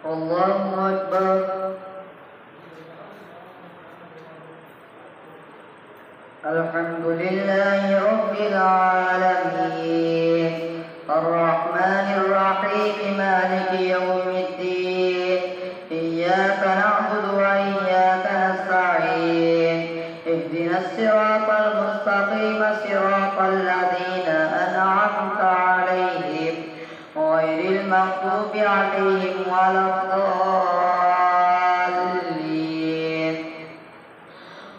الله أكبر. الحمد لله رب العالمين الرحمن الرحيم مالك يوم الدين إياك نعبد وإياك نستعين اهدنا الصراط المستقيم صراط الذين أنعمت عليهم غير المغضوب عليهم ولا الضالين.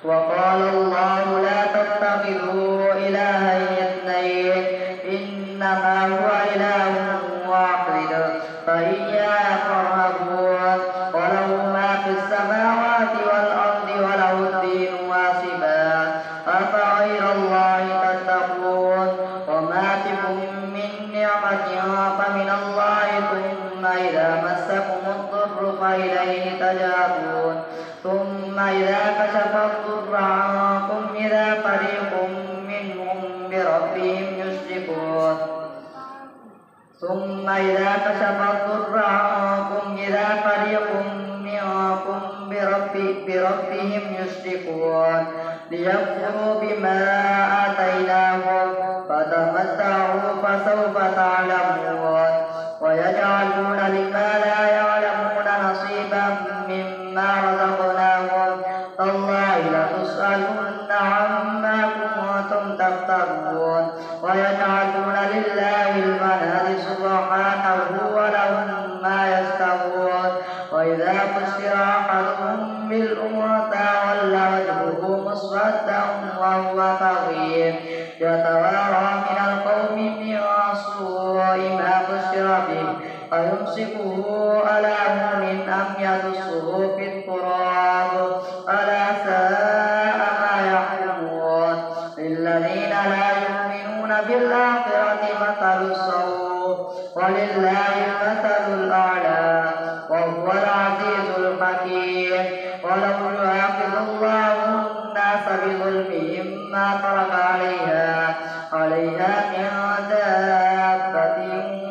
وقال الله لا تتخذوا إلهين اثنين إنما هو إله واحد فإياي فارهبون وله ما في السماوات والأرض وله الدين واصبا أفغير الله تتقون وما بكم من نعمة فمن الله ثم إذا مسكم الضر فإليه تجارون ثم إذا كشف الضر عنكم إذا فريق منهم بربهم يشركون ثم إذا كشف الضر عنكم إذا فريق منكم بربهم يشركون ليكفروا بما آتيناهم فتمتعوا فسوف تعلمون ويجعلون لما لا يعلمون نصيبا مما رزقناهم تالله لتسألن عما كنتم تفترون ويجعلون لله البنات سبحانه ولهم ما يشتهون وإذا بشر أحدهم بالأنثى ولى وجهه مسودا وهو كظيم يتوارى من القوم من سوء ما بشر به أيمسكه على هون أم يدسه في التراب ألا ساء ما يحكمون للذين لا يؤمنون بالآخرة مثل السوء ولله المثل الأعلى وهو العزيز الحكيم ولو يؤاخذ الله الناس بظلمهم ما ترك عليها من دابة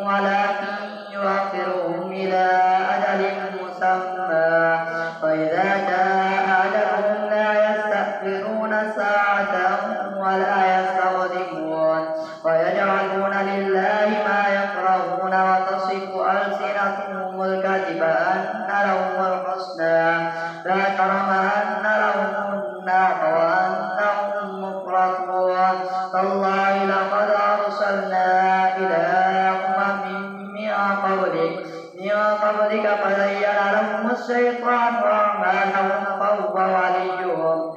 ولكن يؤخرهم إلى أجل مسمى فإذا جاء أجلهم لا يستأخرون ساعة ولا يستقدمون ويجعلون لله ما يكرهون وتصف ألسنتهم الكذب أن لهم الحسنى لا جرم أن لهم النار وأنهم مفرطون تالله لقد أرسلنا إلى أمم من قبلك فزين لهم الشيطان أعمالهم فهو وليهم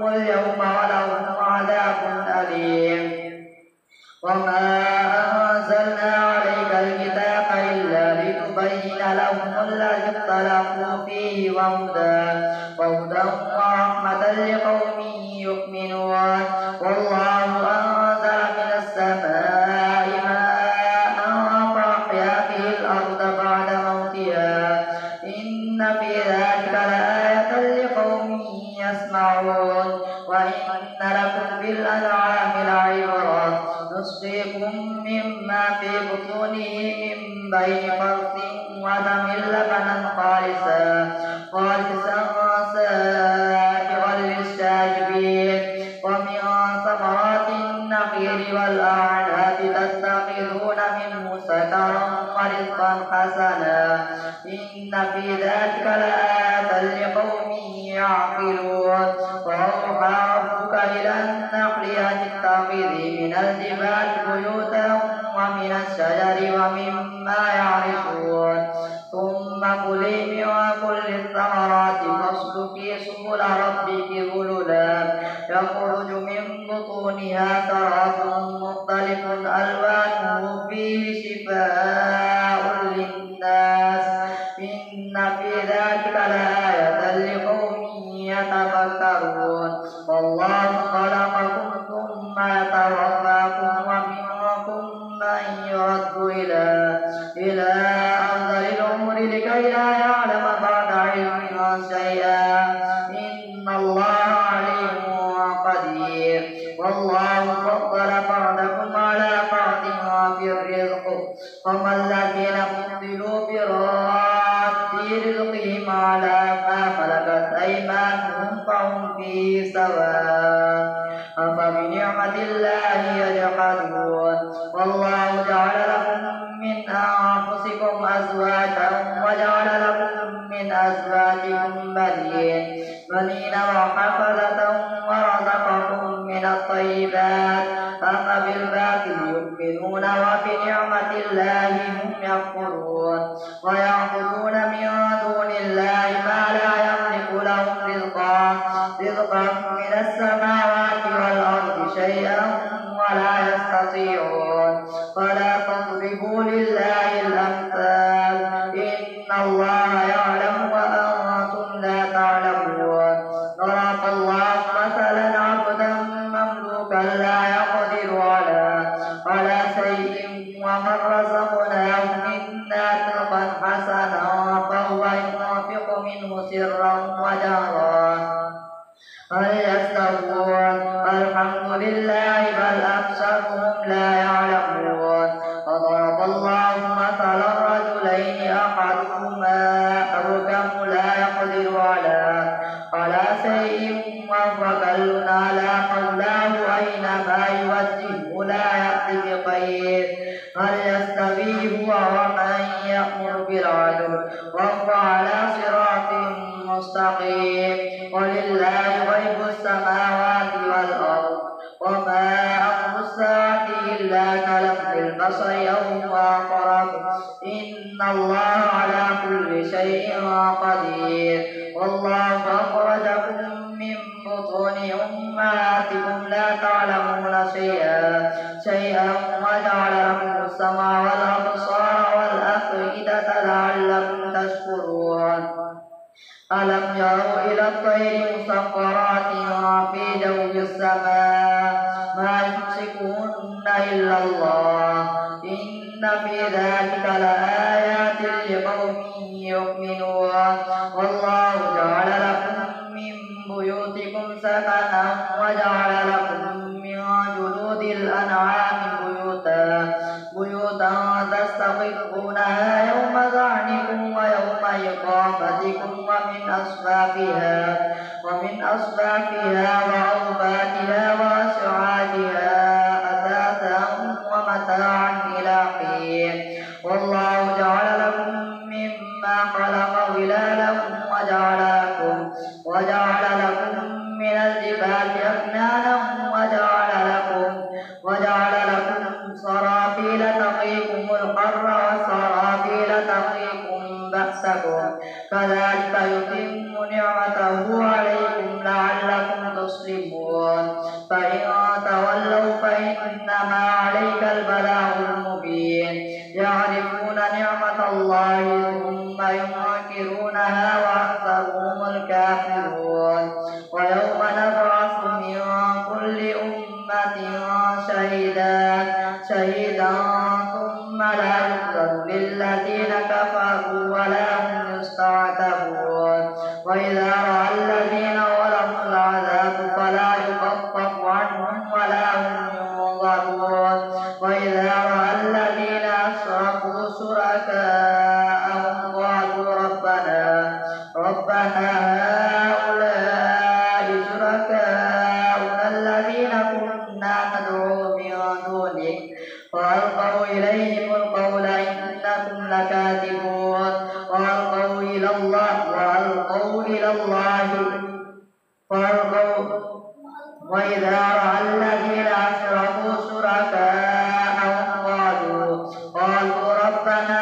اليوم ولهم عذاب أليم وما أنزلنا عليك الكتاب إلا لتبين لهم الذي اختلفوا فيه وهدى ورحمة لقوم يؤمنون والله أنزل من السماء ماء فأحيا به الأرض بعد موتها إن في ذلك لآية لقوم يسمعون وإن لكم في الأنعام لعبرة نسقيكم مما في بطونه من بين فرث ودم لبنا خالصا سائغا للشاربين ومن ثمرات النخيل والأعناب تتخذون منه سكرا ورزقا حسنا إن في ذلك لآية لقوم يعقلون وأوحى ربك إلى النحل أن اتخذي من الجبال بيوتا ومن الشجر ومما يعرشون ثم كلي من كل الثمرات فاسلكي سبل ربك ذللا يخرج من بطونها شراب مختلف ألوانه فيه شفاء للناس إن في ذلك لآية لقوم يتفكرون والله خلقكم ثم يتوفاكم ومنكم من يرد إلى أرذل العمر لكي لا يعلم بعد علم شيئا إن الله عليم قدير والله فضل بعضكم على بعض في الرزق وما الذي والذين فضلوا براد رزقهم على ما ملكت أيمانهم فهم فيه سواء أفبنعمة الله يجحدون والله جعل لكم من أنفسكم أزواجا وجعل لكم من أزواجكم بنين وحفظة ورزقكم من الطيبات أفبالباطل يؤمنون وبنعمة الله هم يكفرون ويعبدون من دون الله ما لا يملك لهم رزقا من السماوات والأرض شيئا ولا يستطيعون فلا تضربوا لله الأمثال إن الله يعلم وأنتم لا تعلمون ضرب الله مثلا عبدا مملوكا لا يقدر على شيء ومن رزقناه منا رزقا حسنا فهو ينفق منه سرا وجهرا هل يستوون الحمد لله بل أكثرهم لا يعلمون وضرب الله مثلا رجلين أحدهما أبكم لا يقدر على شيء وهو كل على مولاه أينما يوجهه لا يأتي بخير هل يستوي هو ومن يأمر بالعدل وهو على صراط مستقيم ولله غيب السماوات والأرض وما أمر الساعة إلا كلمح البصر أو أقرب إن الله على كل شيء قدير والله أخرجكم من بطون أمهاتكم لا تعلمون شيئا وجعل لكم السمع والأبصار والأفئدة لعلكم تشكرون ألم يروا إلى الطير مسخرات في جو السماء ما يمسكهن إلا الله إن في ذلك لآيات لقوم يؤمنون والله جعل لكم من بيوتكم سكنا وجعل لكم من جلود الأنعام بيوتا تستخفونها يوم ذعنكم ويوم إقامتكم ومن أصفافها وأوباتها وأسعادها أثاثا ومتاعا إلى حين والله جعل لكم مما خلق ظلالا وجعل لكم من الجبال أكنانا وجعل لكم سرابيل تقيكم الحر وسرابيل تقيكم بأسكم كذلك يتم نعمته عليكم لعلكم تسلمون فإن تولوا فإنما عليك البلاغ المبين يعرفون نعمة الله ثم ينكرونها وأكثرهم الكافرون ويوم نبعث من كل أمة شهيدا ثم لا يؤذن للذين كفروا ولا هم يستعتبون وإذا رأى الذين ظلموا العذاب فلا يخفف عنهم ولا هم ينظرون وإذا رأى الذين أشركوا شركاءهم قالوا ربنا هؤلاء شركاؤنا الذين كنا ندعو من دونك وألقوا إليهم القول إنكم لكاذبون وألقوا إلى الله وإذا رأى الذين أشركوا شركاءهم قالوا ربنا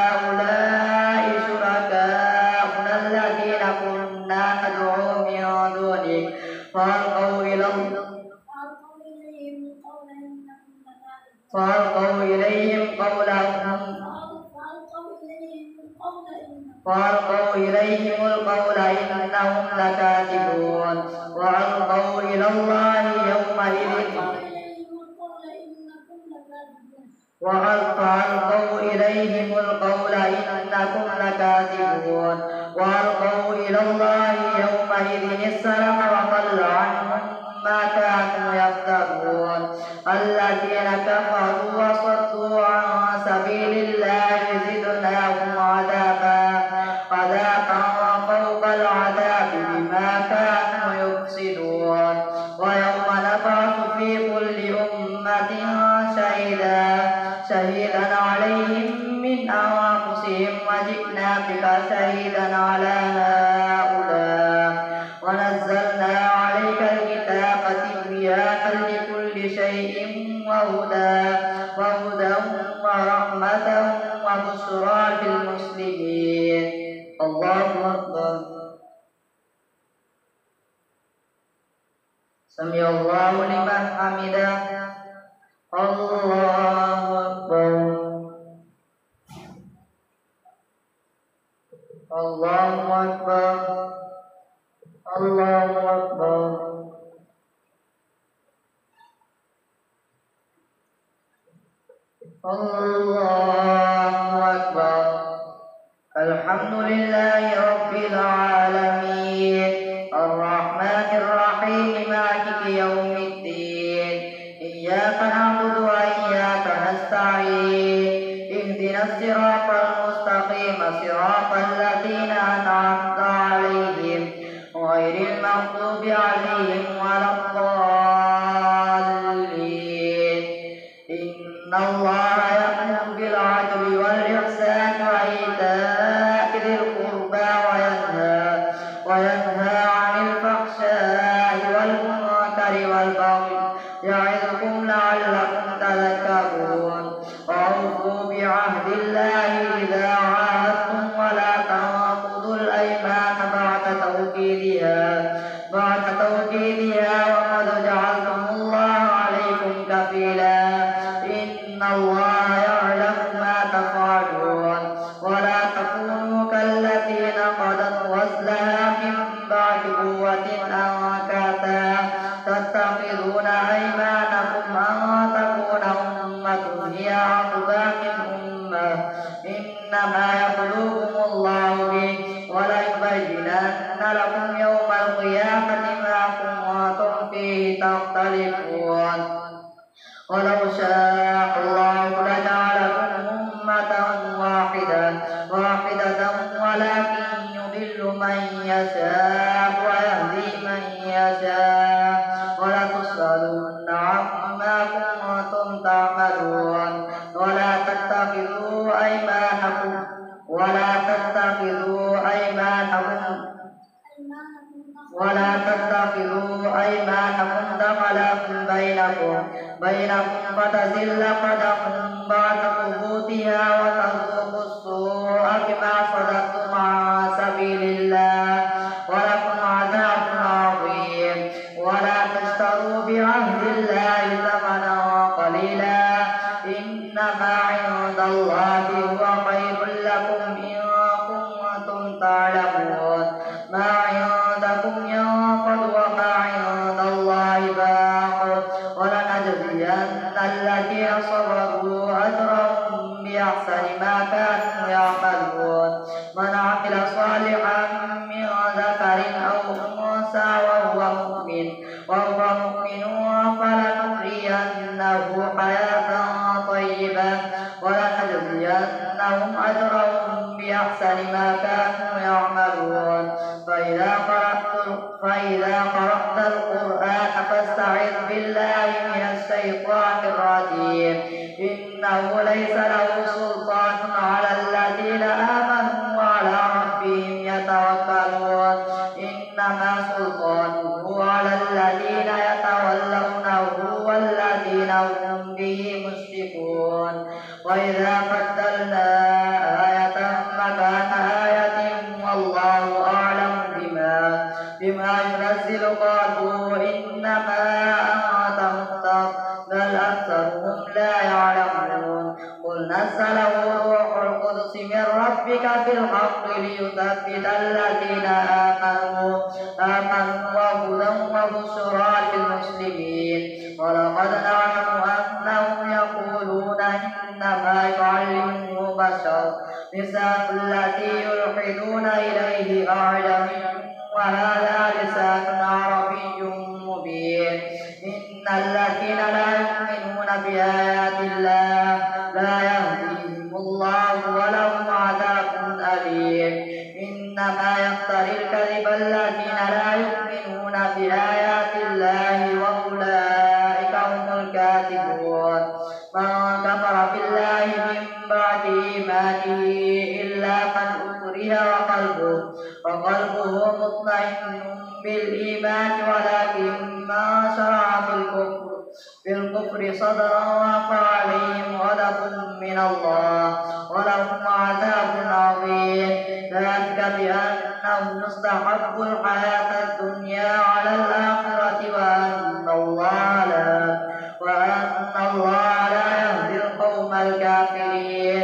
هؤلاء شركاؤنا الذين كنا ندعو من دونك فألقوا إليهم القول إنهم لكاذبون وألقوا إلى الله يومئذ فألقوا إليهم القول إنكم لكاذبون وألقوا إلى الله يومئذ السلام وضل عنهم ما كانوا يفترون الذين كفروا وصدوا عن سبيل الله عليهم من أنفسهم وجئنا بك شهيدا على هؤلاء ونزلنا عليك الكتاب تبيانا لكل شيء وهدى ورحمة وبشرى للمسلمين. الله أكبر. سمع الله لمن حمده. الله أكبر. الله أكبر. الله أكبر. الله أكبر. الحمد لله رب العالمين الرحمن الرحيم مالك يوم الدين إياك نعبد وإياك نستعين اهدنا الصراط المستقيم صراط الذين أنعمت عليهم غير المغضوب عليهم ولا الضالين. إن الله يأمر بالعدل والإحسان وإيتاء ذي القربى وينهى عن الفحشاء والمنكر والبغي يعظكم لعلكم تذكرون. وأوفوا بعهد الله إذا عاهدتم ولا تنقضوا الأيمان بعد توكيدها وقد جعلتم الله عليكم كفيلا. إن الله يعلم ما تفعلون. ولا تكونوا كالتي نقضت غزلها من بعد قوة أنكاثا تتخذون أيمانكم أن تكون أمة هي أربى من أمة إنما يبلوكم الله به وليبينن لكم يوم القيامة ما كنتم فيه تختلفون. ولو شاء الله لجعلكم أمة واحدة ولكن يضل من يشاء ويهدي من يشاء ولتسألن عما كنتم تعملون. ولا تتخذوا أيمانكم دخلا بينكم فتزل قدم بعد ثبوتها وتذوقوا السوء بما صددتم عن سبيل الله ولكم عذاب عظيم. ولا تشتروا بعهد الله ثمنا قليلا إنما عند الله هو خير لكم إن كنتم تعلمون. ما عندكم ينفد وما عند الله باق ولنجزين الذين صبروا أجرهم بأحسن ما كانوا يعملون. من عمل صالحا من ذكر أو أنثى وهو مؤمن فلنحيينه حياة طيبة ولنجزينهم أجرهم بأحسن ما كانوا يعملون. فإذا قرأت القرآن فاستعذ بالله من الشيطان الرجيم إنه ليس له سلطان على الذين آمنوا وعلى ربهم يتوكلون. إنما سلطانه على الذين يتولونه والذين هم به مشركون. وإذا بدلنا آية مكان آية والله أعلم بما ينزل قالوا إنما أنت مفتر بل أكثرهم لا يعلمون. قل نزله روح القدس من ربك بالحق ليثبت الذين آمنوا وهدى وبشرى للمسلمين. ولقد نعلم أنهم يقولون إنما يعلمه بشر لسان الذي يلحدون إليه أعجمي وهذا لسان عربي مبين. إن الذين لا يؤمنون بآيات الله لا يهديهم الله ولهم عذاب أليم. إنما يفتري الكذب الذين لا يؤمنون بآيات الله وأولئك هم الكاذبون. من كفر بالله من بعد بعد إيمانه إلا من أكره وقلبه مطمئن بالإيمان ولكن ما شرع بالكفر صدرا فعليهم غضب من الله ولهم عذاب عظيم ذلك بأنهم استحبوا الحياة الدنيا على الآخرة وأن الله لا يهدي القوم الكافرين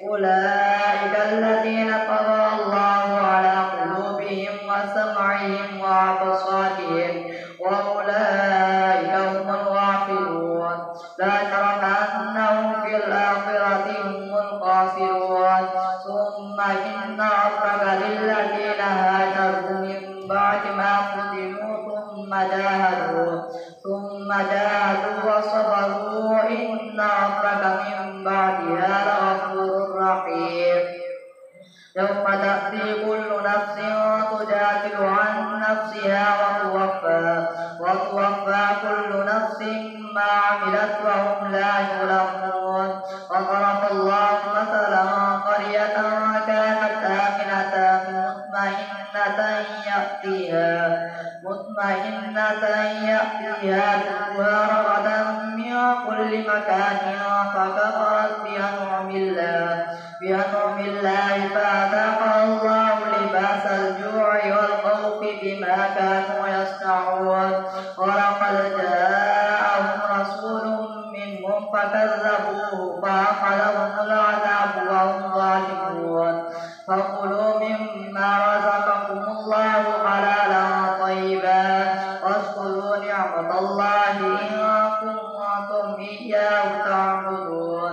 أولئك الذين طبع الله على قلوبهم وسمعهم وأبصارهم وأولئك هم الغافلون لا جرم أنهم في الآخرة هم الخاسرون ثم إن ربك للذين هاجروا من بعد ما فتنوا ثم جاهدوا وصبروا إن ربك من بعدها لغفور رحيم يوم تأتي كل نفس تجادل عن نفسها وتوفى كل نفس ما عملت وهم لا يظلمون وضرب الله مثلا قرية كانت آمنة مطمئنة يأتيها رزقها رغدا من كل مكان فكفرت بأنعم الله فأذاقها الله لباس الجوع والخوف بما كانوا يصنعون ولقد جاءهم رسول منهم فكذبوه فأخذهم العذاب وهم ظالمون فكلوا مما رزقكم الله حلالا طيبا واذكروا نعمة الله إن كنتم إياه تعبدون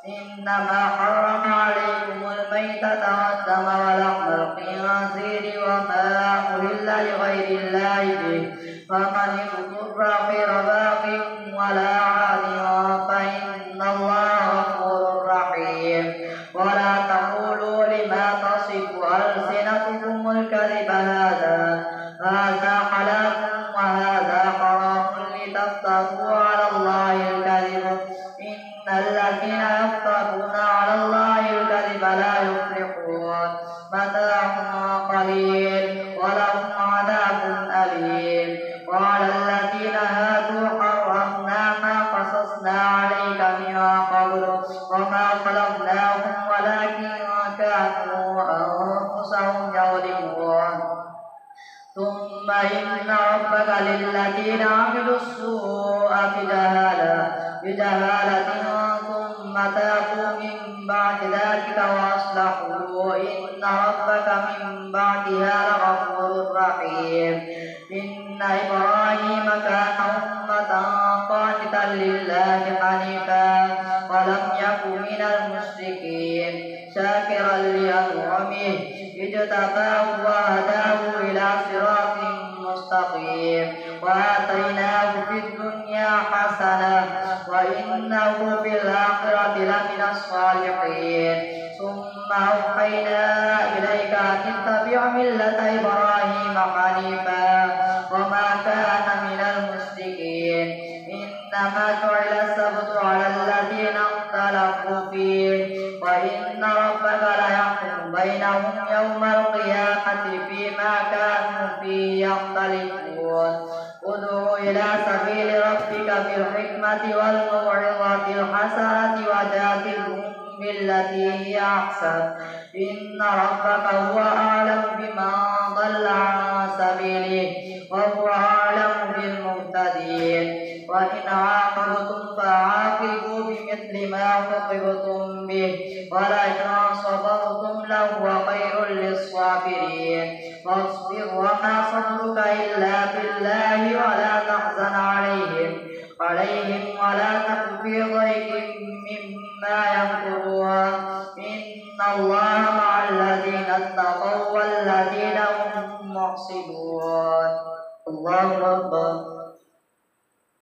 إنما حرم عليكم الميتة والدم ولحم الخنزير وما أهل لغير الله به فمن اضطر غير باغ ولا عاد فإن الله غفور رحيم ولا تقولوا لما تصف ألسنتكم الكذب هذا حلال وهذا حرام لتفتروا على الله الكذب إن الذين يفترون على الله الكذب لا يفلحون متاع قليل ولهم عذاب أليم وعلى الذين هادوا حرمنا ما قصصنا عليك من قبل وما ظلمناهم ولكن كانوا أنفسهم يظلمون ثم إن ربك للذين عملوا السوء بجهالة ثم تابوا من بعد ذلك وأصلحوا إن ربك من بعدها لغفور رحيم إن إبراهيم كان أمة قانتا لله حنيفا ولم يك من المشركين شاكرا لأنعمه اجتباه وهداه إلى صراط مستقيم وآتيناه في الدنيا حسنة وإنه في الآخرة لمن الصالحين ثم أوحينا إليك أن اتبع ملة إبراهيم حنيفا وما كان من المشركين إنما جعل السبت على الذين اختلفوا فيه وإن ربك ليحكم بينهم يوم القيامة فيما كانوا فيه يختلفون ادع إلى سبيل ربك بالحكمة والموعظة الحسنة وجادلهم بالتي هي أحسن إن ربك هو أعلم بمن ضل عن سبيله وهو أعلم بالمهتدين وإن عاقبتم فعاقبوا بمثل ما عوقبتم به ولئن صبرتم لهو خير للصابرين فاصبر وما صبرك إلا بالله ولا تحزن عليهم ولا تك في ضيق مما يمكرون إن الله مع الذين اتقوا والذين هم محسنون الله أكبر